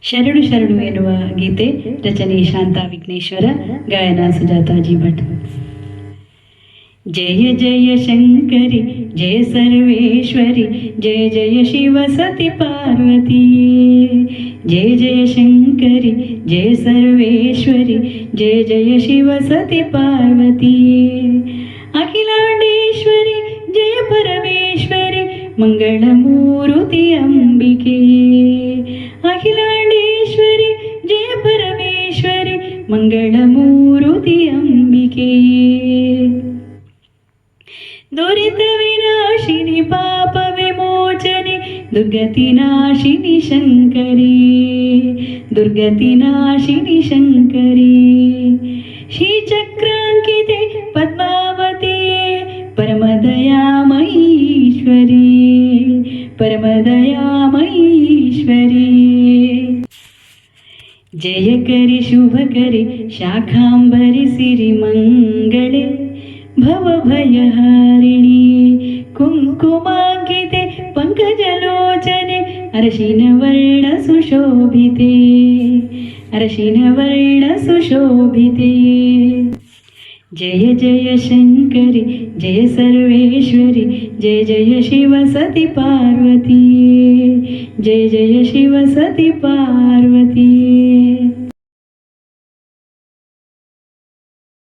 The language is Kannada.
ಶರಣು ಶರಣು ಎನ್ನುವ ಗೀತೆ ರಚನೆ ಶಾಂತ ವಿಘ್ನೇಶ್ವರ, ಗಾಯನ ಸುಜಾತಾಜಿ ಭಟ್. ಜಯ ಜಯ ಶಂಕರಿ ಜಯ ಸರ್ವೇಶ್ವರಿ, ಜಯ ಜಯ ಶಿವ ಸತಿ ಪಾರ್ವತಿ. ಜಯ ಜಯ ಶಂಕರಿ ಜಯ ಸರ್ವೇಶ್ವರಿ, ಜಯ ಜಯ ಶಿವ ಸತಿ ಪಾರ್ವತಿ. ಅಖಿಲಾಂಡೇಶ್ವರಿ ಜಯ ಪರಮೇಶ್ವರಿ, ಮಂಗಳಮೂರುತಿ ಅಂಬಿಕೆ. ಅಖಿಲಾಂಡೇಶ್ವರಿ ಜಯ ಪರಮೇಶ್ವರಿ, ಮಂಗಳಮೂರುತಿ ಅಂಬಿಕೆ. ದುರಿತ ವಿನಾಶಿನಿ ಪಾಪ ವಿಮೋಚನೆ, ದುರ್ಗತಿ ನಾಶಿನಿ ಶಂಕರಿ. ದುರ್ಗತಿ ನಾಶಿನಿ ಶಂಕರಿ. ಶ್ರೀಚಕ್ರಾಂಕಿತೆ ಪದ್ಮಾವತಿಯೇ, ಪರಮದಯಾಮಯೀಶ್ವರಿ. ಪರಮದಯಾಮಯೀಶ್ವರಿ. ಜಯಕರಿ ಶುಭಕರಿ ಶಾಖಾಂಬರಿ ಸಿರಿಮಂಗಳೇ, ಭವಭಯಹಾರಿಣಿ. ಕುಂಕುಮಾಂಕಿತೆ ಪಂಕಜಲೋಚನೆ, ಅರಶಿನವರ್ಣ ಸುಶೋಭಿತೆ. ಅರಶಿನವರ್ಣ ಸುಶೋಭಿತೆ. ಜಯ ಜಯ ಶಂಕರಿ ಜಯ ಸರ್ವೇಶ್ವರಿ, ಜಯ ಜಯ ಶಿವ ಸತಿ ಪಾರ್ವತಿ. ಜಯ ಜಯ ಶಿವ ಸತಿ ಪಾರ್ವತಿ.